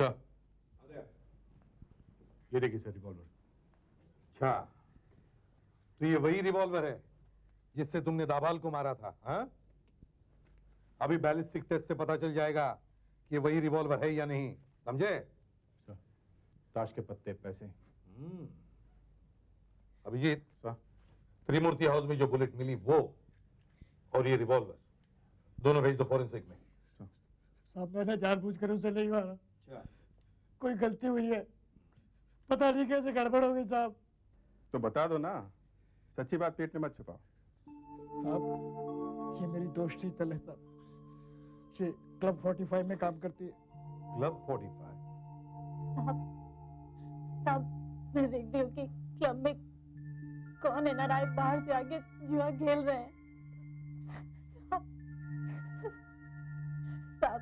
Sir, ये देखिए sir revolver. अच्छा, तो ये वही रिवॉल्वर है जिससे तुमने दाबाल को मारा था? हाँ, अभी बैलिस्टिक टेस्ट से पता चल जाएगा कि वही रिवॉल्वर है या नहीं, समझे? सर, ताश के पत्ते, पैसे। अभिजीत सर, त्रिमूर्ति हाउस में जो बुलेट मिली वो और ये रिवॉल्वर दोनों भेज दो फॉरेंसिक में। साहब मैंने जानबूझकर उसे नहीं मारा। अच्छा, कोई गलती हुई है, पता नहीं कैसे गड़बड़ हो गई साहब। तो बता दो ना, सच्ची बात पेट में मत छुपाओ। साहब ये मेरी दोस्त शीतल है साहब, ये क्लब 45 में काम करती है। क्लब 45? साहब साहब मैं देखती हूँ कि क्लब में कौन है नाराय बाहर से आके जुआ खेल रहे हैं। साहब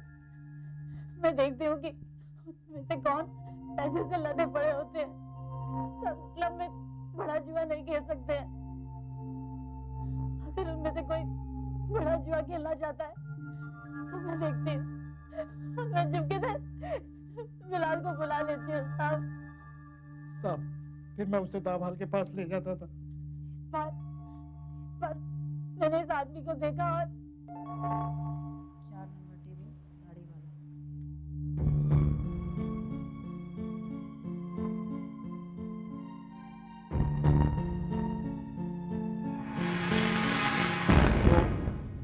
मैं देखती हूँ कि उनमें से कौन पैसे से लदे पड़े होते हैं। सब क्लब में बड़ा जुआ नहीं खेल सकते हैं। अगर उनमें से कोई बड़ा जुआ खेलना चाहता है तो मैं देखती हूँ, मैं चुपके से बिलाल को बुला लेती हूँ। साहब फिर मैं उसे दाभाल के पास ले जाता था। इस बार मैंने इस आदमी को देखा और 4 नंबर टेबल, दाढ़ी वाला।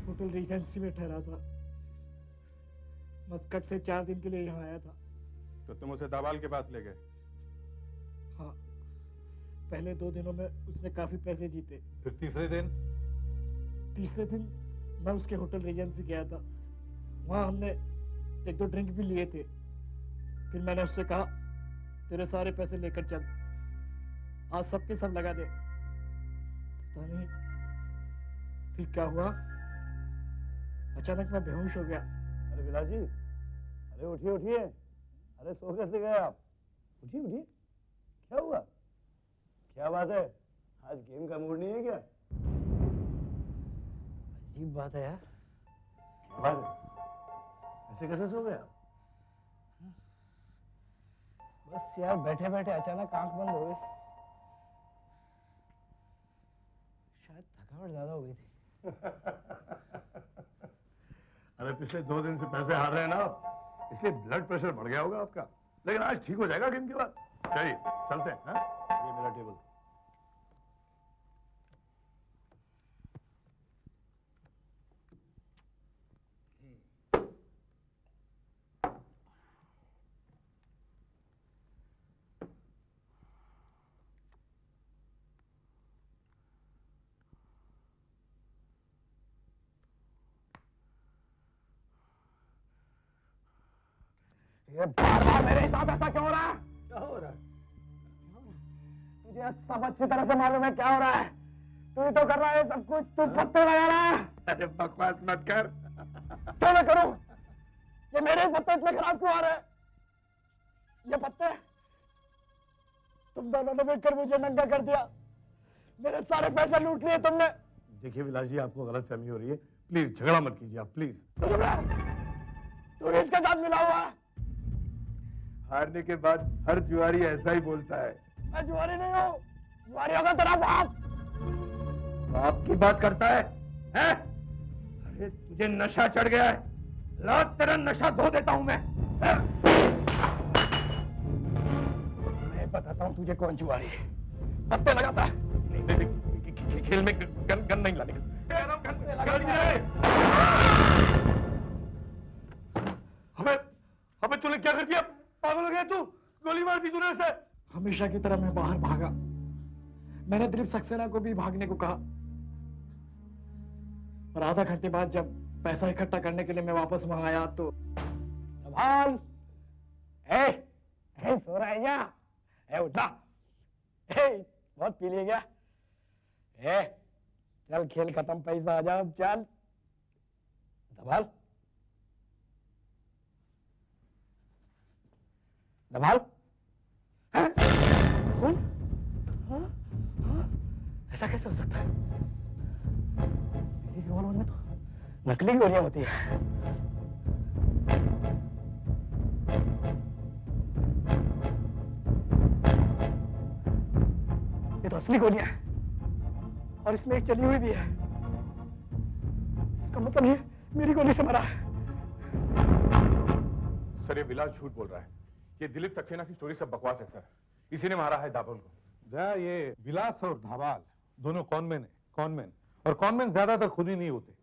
होटल रीजेंसी में ठहरा था, मस्कट से 4 दिन के लिए यहाँ आया था। तो तुम उसे दाबाल के पास ले गए? हाँ, पहले 2 दिनों में उसने काफी पैसे जीते। फिर तीसरे दिन? तीसरे दिन मैं उसके होटल रीजेंसी गया था, वहां हमने 1-2 ड्रिंक भी लिए थे। फिर मैंने उससे कहा तेरे सारे पैसे लेकर चल, आज सबके सब लगा दे। पता नहीं फिर क्या हुआ, अचानक मैं बेहोश हो गया। अरे विलास जी, अरे उठिए उठिए, अरे सो कैसे गए आप? उठिए उठिए, क्या हुआ? क्या बात है, आज गेम का मूड नहीं है क्या? अजीब बात है यार। क्या बात है, ऐसे कैसे सो गए आप? बस यार बैठे बैठे अचानक आंख बंद हो गई, शायद थकावट ज्यादा हो गई थी। अरे पिछले 2 दिन से पैसे हार रहे हैं ना आप, इसलिए ब्लड प्रेशर बढ़ गया होगा आपका, लेकिन आज ठीक हो जाएगा गेम के बाद। चलिए चलते हैं। हाँ? ये मेरा टेबल। ये बार-बार मेरे साथ ऐसा क्यों हो रहा है? क्या हो रहा है? तुझे सब अच्छी तरह से मालूम है क्या हो रहा है। तू ही तो कर रहा है सब कुछ, तू पत्ते लगा रहा है। अरे बकवास मत कर। क्यों मैं करूं? ये मेरे पत्ते इतने खराब क्यों आ रहे हैं? ये पत्ते तुम दोनों ने मिलकर मुझे नंगा कर दिया, मेरे सारे पैसे लूट लिए तुमने। देखिए विलास जी, आपको गलत फहमी हो रही है, प्लीज झगड़ा मत कीजिए आप, प्लीज। तू भी इसके साथ मिला हुआ है। हारने के बाद हर जुआरी ऐसा ही बोलता है। मैं जुआरी नहीं हूँ, जुआरी होगा तेरा बाप। बाप की बात करता है, हैं? अरे तुझे नशा चढ़ गया है, ला तेरा नशा धो देता हूं मैं। मैं बताता हूँ तुझे कौन जुआरी है, पत्ते लगाता है। नहीं, खेल में गन नहीं लाने हमें तूने क्या कर दिया? पागल हो गया तू? गोली मार दी तूने उसे? हमेशा की तरह मैं बाहर भागा। मैंने दिलीप सक्सेना को भी भागने को कहा, और आधा घंटे बाद जब पैसा इकट्ठा करने के लिए मैं वापस वहां आया तो धमाल, सो रहा है क्या? उठा, बहुत पी लिया क्या? चल खेल खत्म, पैसा आ जाओ, चल धमाल। धमाल खून? ऐसा कैसे हो सकता है? इस रिवॉल्वर में तो नकली गोलियां होती है। असली गोलियां हैं और इसमें एक चली हुई भी है। इसका मतलब ये मेरी गोली से मरा है। सर ये विलास झूठ बोल रहा है। ये दिलीप सक्सेना की स्टोरी सब बकवास है सर। इसी ने मारा है दाभोल को। दया, ये विलास और धावाल दोनों कॉनमैन है, कॉनमैन। और कॉनमैन ज्यादातर खुद ही नहीं होते,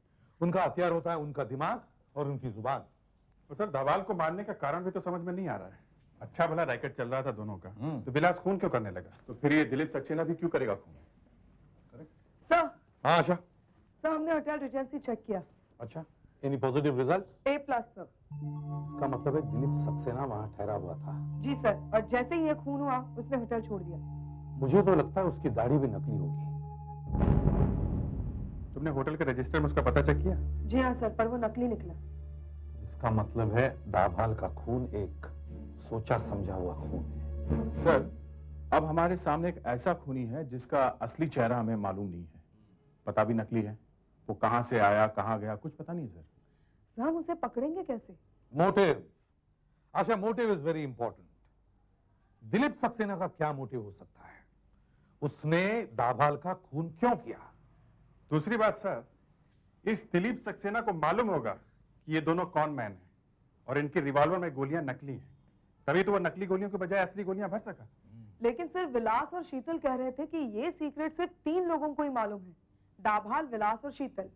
उनका हथियार होता है उनका दिमाग और उनकी जुबान। तो सर धावाल को मारने का कारण भी तो समझ में नहीं आ रहा है। अच्छा भला रैकेट चल रहा था दोनों का, तो विलास खून क्यों करने लगा? तो फिर ये दिलीप सक्सेना भी क्यों करेगा खून? सर, हाँ आशा। सर हमने होटल रिजेंसी चेक किया। अच्छा, any positive result? A+ sir. इसका मतलब है दिलीप सक्सेना वहां ठहरा हुआ था। जी सर, और जैसे ही ये खून हुआ उसने होटल छोड़ दिया। मुझे तो लगता है उसकी दाढ़ी भी नकली होगी। तुमने होटल के रजिस्टर में उसका पता चेक किया? जी हाँ सर, पर वो नकली निकला। इसका मतलब है दाभाल का खून एक सोचा समझा हुआ खून है। सर अब हमारे सामने एक ऐसा खूनी है जिसका असली चेहरा हमें मालूम नहीं है, पता भी नकली है। वो कहां से आया कहां गया कुछ पता नहीं सर। सर हम उसे पकड़ेंगे कैसे? Motive Asha, motive is very important. Dilip Saxena का क्या मोटिव हो सकता है? उसने दाभाल का खून क्यों किया? दूसरी बात सर, इस दिलीप सक्सेना को मालूम होगा कि ये दोनों कॉन मैन हैं और इनकी रिवॉल्वर में गोलियां नकली हैं, तभी तो वो नकली गोलियों के बजाय असली गोलियां भर सका। लेकिन सर विलास और शीतल कह रहे थे कि ये सीक्रेट सिर्फ 3 लोगों को ही मालूम है, दाभाल, विलास और शीतल।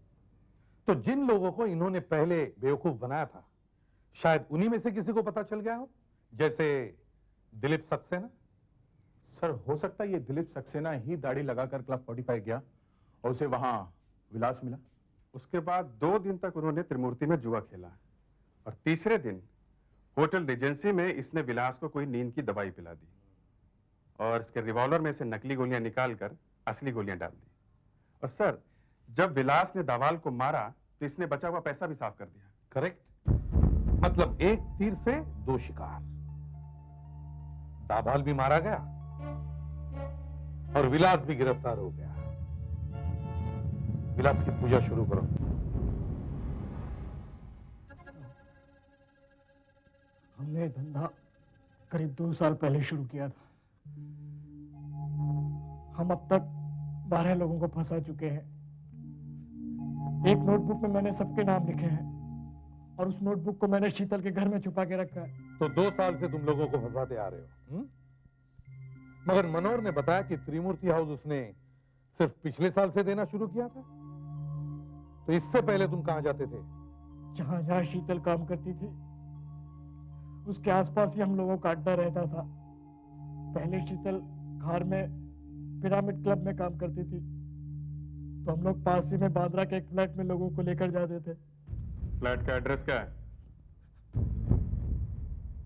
तो जिन लोगों को इन्होंने पहले बेवकूफ बनाया था, शायद उन्हीं में से किसी को पता चल गया हो, जैसे दिलीप सक्सेना। सर हो सकता है ये दिलीप सक्सेना ही दाढ़ी लगाकर क्लब 45 गया और उसे वहां विलास मिला। उसके बाद 2 दिन तक उन्होंने त्रिमूर्ति में जुआ खेला और तीसरे दिन होटल रिजेंसी में इसने विलास को कोई नींद की दवाई पिला दी और इसके रिवॉल्वर में से नकली गोलियां निकालकर असली गोलियां डाल दी। और सर जब विलास ने दावाल को मारा तो इसने बचा हुआ पैसा भी साफ कर दिया। करेक्ट, मतलब एक तीर से 2 शिकार। दाभाल भी मारा गया और विलास भी गिरफ्तार हो गया। विलास की पूजा शुरू करो। हमने ये धंधा करीब 2 साल पहले शुरू किया था। हम अब तक 12 लोगों को फंसा चुके हैं। एक नोटबुक में मैंने सबके नाम लिखे हैं और उस नोटबुक को मैंने शीतल के घर में छुपा के रखा है। तो 2 साल से तुम लोगों को फंसाते आ रहे हो। मगर मनोहर ने बताया कि त्रिमूर्ति हाउस उसने सिर्फ पिछले साल से देना शुरू किया था। तो इससे पहले तुम कहां जाते थे? जहां जहां शीतल काम करती थी उसके आसपास ही हम लोगों का अड्डा रहता था। पहले शीतल खार में पिरामिड क्लब में काम करती थी, तो हम लोग पास ही में बांद्रा के एक फ्लैट में लोगों को लेकर जाते थे। फ्लैट का एड्रेस क्या है?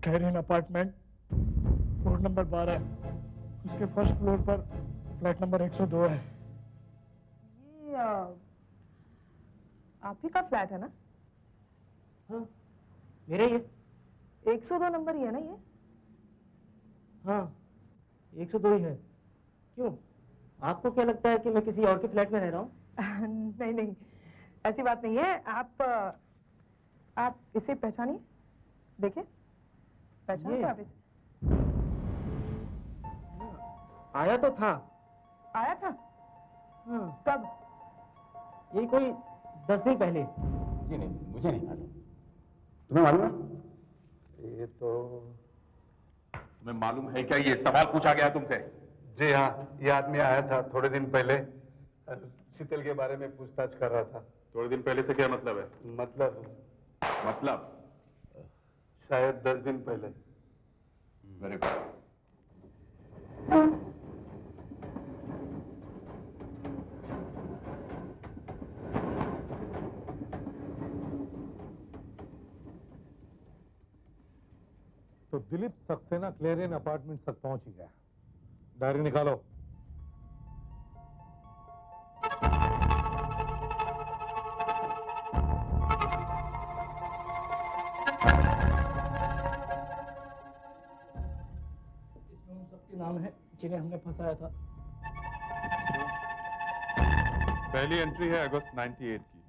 खैरिन अपार्टमेंट, कोड नंबर 12, उसके फर्स्ट फ्लोर पर फ्लैट नंबर 102 है। ये आप ही का फ्लैट है ना? हाँ मेरे ही है। 102 नंबर ही है ना ये? हाँ 102 ही है। क्यों, आपको क्या लगता है कि मैं किसी और के फ्लैट में रह रहा हूँ? नहीं नहीं, ऐसी बात नहीं है। आप इसे पहचानिए, देखिए पहचानते आप इसे? आया तो था। आया था? हाँ कब? यही कोई 10 दिन पहले। जी नहीं, मुझे नहीं मालूम। तुम्हें मालूम है? ये तो तुम्हें मालूम है क्या ये सवाल पूछा गया तुमसे? जी हाँ, ये आदमी आया था थोड़े दिन पहले, शीतल के बारे में पूछताछ कर रहा था। थोड़े दिन पहले से क्या मतलब है? मतलब शायद 10 दिन पहले। Very good. तो दिलीप सक्सेना क्लेरियन अपार्टमेंट तक पहुंच ही गया। डायरी निकालो। इसमें उन सबके नाम हैं जिन्हें हमने फंसाया था। पहली एंट्री है अगस्त 98 की।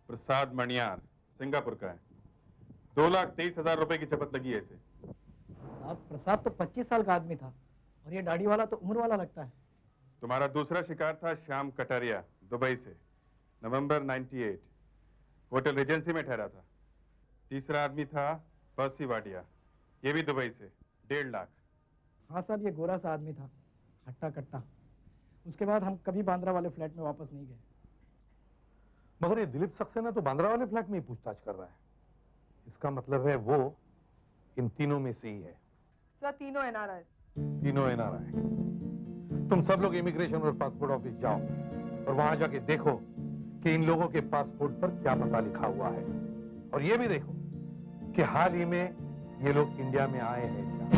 प्रसाद मणियार, सिंगापुर का है। 2,23,000 रुपए की चपत लगी है इसे। साहब प्रसाद तो 25 साल का आदमी था और ये दाढ़ी वाला तो उम्र वाला लगता है। तुम्हारा दूसरा शिकार था श्याम कटारिया, दुबई से, नवंबर 98, होटल रेजेंसी में ठहरा था। तीसरा आदमी था पर्सी वाडिया, ये भी दुबई से, 1.5 लाख। हाँ साहब, ये गोरा सा आदमी था, हट्टा कट्टा। उसके बाद हम कभी बांद्रा वाले फ्लैट में वापस नहीं गए। मगर ये दिलीप सक्सेना तो बांद्रा वाले फ्लैट में ही पूछताछ कर रहा है। इसका मतलब है वो इन तीनों में से ही है। सर तीनों एनआरआई। तीनों एनआरआई। तुम सब लोग इमिग्रेशन और पासपोर्ट ऑफिस जाओ और वहां जाके देखो कि इन लोगों के पासपोर्ट पर क्या पता लिखा हुआ है, और ये भी देखो कि हाल ही में ये लोग इंडिया में आए हैं क्या।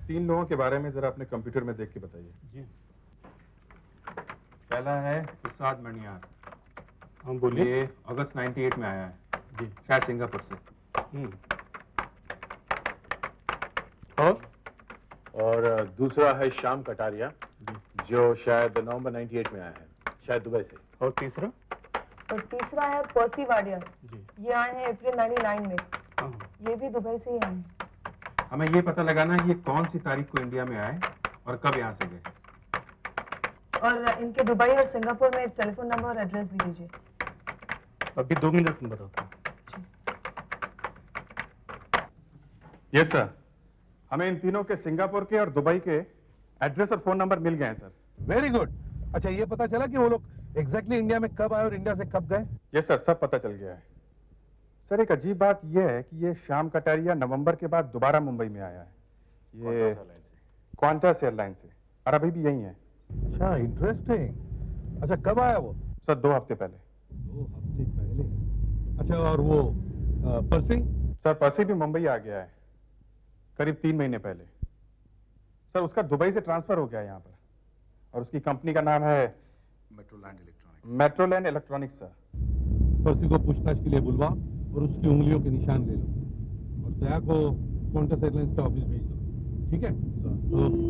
तीन लोगों के बारे में जरा अपने कंप्यूटर में देख के बताइए। जी। पहला है इसाद मणियार। हम बोलिए। ये अगस्त 98 में आया है जी, शायद सिंगापुर से। और दूसरा है श्याम कटारिया, जो शायद नवंबर 98 में आया है, शायद दुबई से। और तीसरा? और तीसरा है पर्सी वाडिया जी। ये आए हैं अप्रैल 99 में। ये भी दुबई से ही आए हैं। हमें ये पता लगाना है ये कौन सी तारीख को इंडिया में आए और कब यहाँ से गए। और इनके दुबई और सिंगापुर में टेलीफोन नंबर और एड्रेस भी दीजिए। अभी 2 मिनट में बताता हूँ। यस सर, हमें इन तीनों के सिंगापुर के और दुबई के एड्रेस और फोन नंबर मिल गए हैं सर। Very good. अच्छा, ये पता चला कि वो लोग एग्जैक्टली इंडिया में कब आए और इंडिया से कब गए? यस सर, सब पता चल गया है। सर एक अजीब बात यह है कि ये श्याम कटारिया नवंबर के बाद दोबारा मुंबई में आया है। ये क्वांटस एयरलाइन से, और अभी भी यही है। अच्छा, इंटरेस्टिंग। अच्छा, कब आया वो? सर 2 हफ्ते पहले। 2 हफ्ते पहले। अच्छा, और वो पर्सी? सर पर्सी भी मुंबई आ गया है करीब 3 महीने पहले। सर उसका दुबई से ट्रांसफर हो गया है यहाँ पर, और उसकी कंपनी का नाम है मेट्रोलैंड इलेक्ट्रॉनिक्स। सर पर्सी को पूछताछ के लिए बुलवा और उसकी उंगलियों के निशान ले लो, और दया को क्वांटस एयरलाइंस के ऑफिस भेज दो। ठीक है सर? ओके।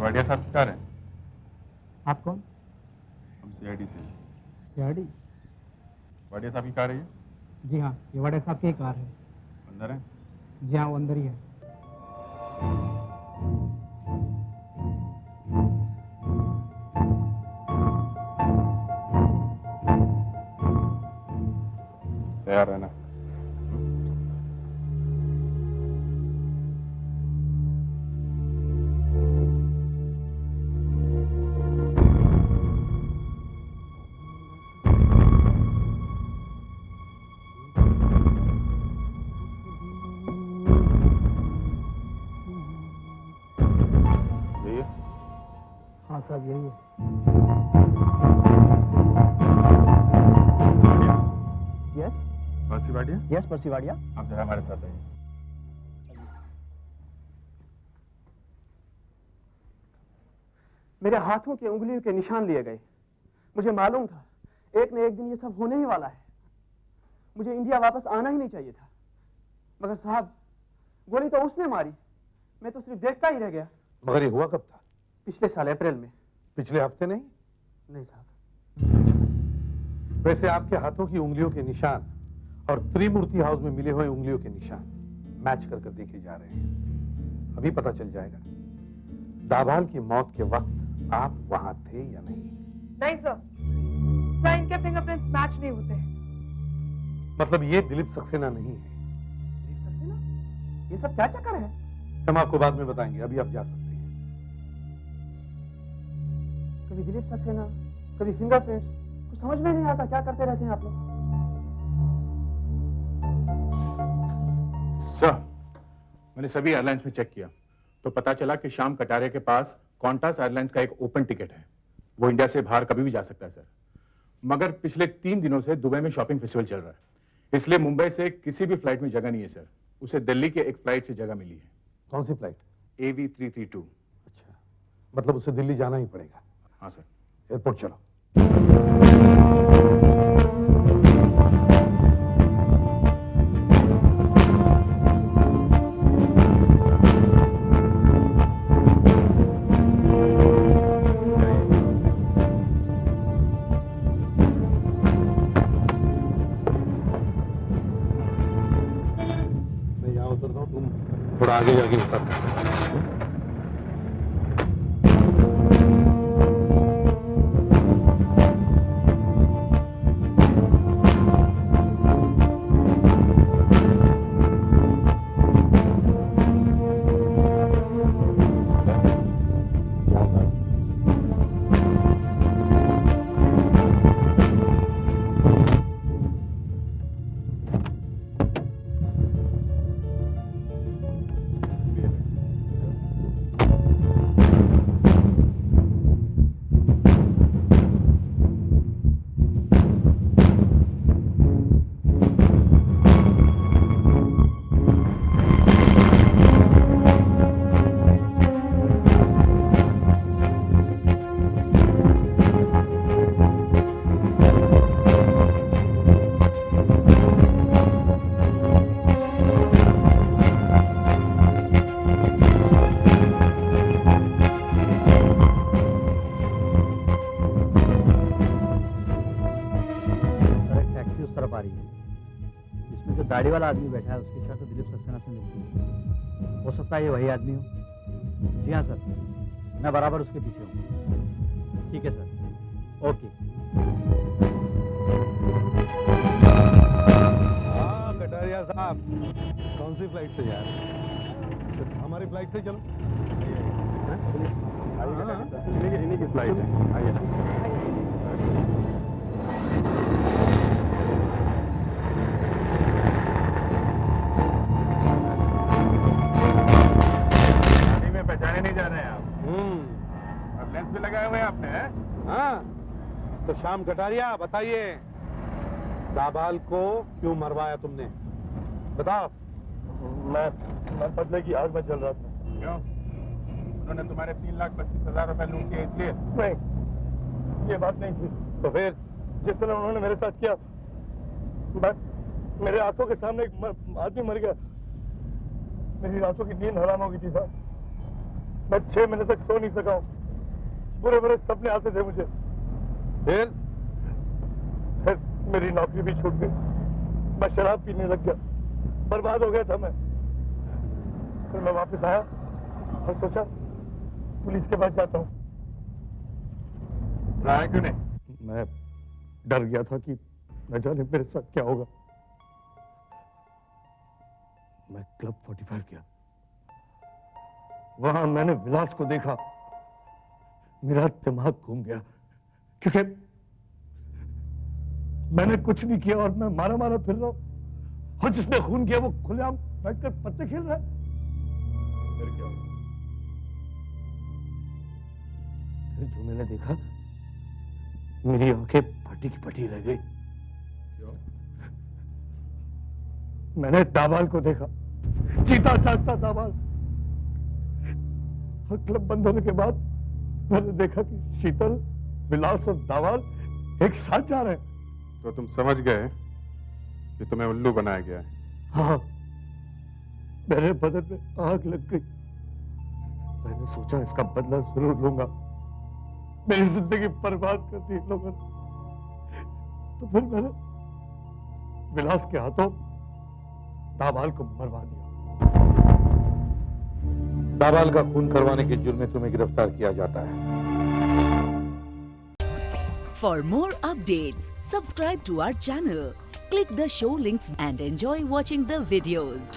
वाडिया साहब की कार है। आप कौन? हम सीआईडी से। सीआईडी? वाडिया साहब की कार है ये? जी हाँ, ये वाडिया साहब की कार है। अंदर है? जी हाँ, वो अंदर ही है। तैयार रहना। हाँ साहब, यही है। यस पर्सी वाडिया? यस पर्सी वाडिया। आप जरा हमारे साथ आइए। मेरे हाथों की उंगलियों के निशान लिए गए। मुझे मालूम था एक न एक दिन ये सब होने ही वाला है। मुझे इंडिया वापस आना ही नहीं चाहिए था, मगर साहब गोली तो उसने मारी, मैं तो सिर्फ देखता ही रह गया। मगर ये हुआ कब था? पिछले साल अप्रैल में। पिछले हफ्ते नहीं? नहीं साहब। वैसे आपके हाथों की उंगलियों के निशान और त्रिमूर्ति हाउस में मिले हुए उंगलियों के निशान मैच कर कर देखे जा रहे हैं। अभी पता चल जाएगा दाभाल की मौत के वक्त आप वहां थे या नहीं। नहीं सर, सर इनके फिंगरप्रिंट्स मैच नहीं होते। मतलब ये दिलीप सक्सेना नहीं है। दिलीप सक्सेना? ये सब क्या चक्कर है? हम आपको बाद में बताएंगे, अभी आप जा सकते हैं। कभी दिलीप सक्सेना, कभी फिंगरप्रिंट्स, कुछ समझ में नहीं आता क्या करते रहते हैं आप लोग। सर, मैंने सभी एयरलाइंस में चेक किया तो पता चला कि श्याम कटारिया के पास क्वांटस एयरलाइंस का एक ओपन टिकट है। वो इंडिया से बाहर कभी भी जा सकता है सर। मगर पिछले 3 दिनों से दुबई में शॉपिंग फेस्टिवल चल रहा है, इसलिए मुंबई से किसी भी फ्लाइट में जगह नहीं है सर। उसे दिल्ली के एक फ्लाइट से जगह मिली है। कौन सी फ्लाइट? AV332। अच्छा, मतलब उसे दिल्ली जाना ही पड़ेगा। हाँ सर। एयरपोर्ट चलो। यहाँ उतरता हूँ, तुम थोड़ा आगे जाके उतर। गाड़ी वाला आदमी बैठा है, उसकी शक्ल दिलीप सक्सेना से मिलती है। हो सकता है ये वही आदमी हो। जी हाँ सर, मैं बराबर उसके पीछे हूँ। ठीक है सर, ओके। हाँ कटारिया साहब, कौन सी फ्लाइट से यार? हमारी फ्लाइट से चलो। इन्हीं की फ्लाइट है, आइए। पहचाने नहीं जा रहे हैं आप? और लेंस भी लगाए हुए हैं आपने, हैं? हाँ, तो शाम कटारिया बताइए, दाबाल को क्यों मरवाया तुमने? बताओ। मैं बदले की आग में चल रहा था। क्यों? उन्होंने तुम्हारे 3,25,000 रुपए लूट किए इसलिए? नहीं, ये बात नहीं थी। तो फिर? जिस तरह उन्होंने मेरे साथ किया, मेरे आंखों के सामने एक आदमी मर गया। मेरी रातों की नींद हराम हो गई थी साहब। मैं 6 महीने तक सो नहीं सका हूँ। बुरे सपने आते थे मुझे। फिर मेरी नौकरी भी छूट गई। मैं शराब पीने लग गया, बर्बाद हो गया था मैं। फिर मैं वापस आया और सोचा पुलिस के पास जाता हूँ। क्यों नहीं? मैं डर गया था कि न जाने मेरे साथ क्या होगा। मैं क्लब 45 गया। वहां मैंने विलास को देखा। मेरा दिमाग घूम गया, क्योंकि मैंने कुछ नहीं किया और मैं मारा मारा फिर रहा हूं। और जिसने खून किया वो खुलेआम बैठकर पत्ते खेल रहा है। फिर क्या हुआ? फिर जो मैंने देखा, मेरी आंखें फटी की फटी रह गई। क्यों? मैंने दाबाल को देखा, जीता जागता दाबाल। और क्लब बंद होने के बाद मैंने देखा कि शीतल, विलास और दावाल एक साथ जा रहे हैं। तो तुम समझ गए कि तुम्हें उल्लू बनाया गया है? हाँ, मेरे बदन में आग लग गई। मैंने सोचा इसका बदला जरूर लूंगा। मेरी जिंदगी बर्बाद कर दी इन लोगों ने। तो फिर मैंने विलास के हाथों दाबाल को मरवा दिया। दाबाल का खून करवाने के जुर्म में तुम्हें गिरफ्तार किया जाता है। For more updates, subscribe to our channel, click the show links and enjoy watching the videos.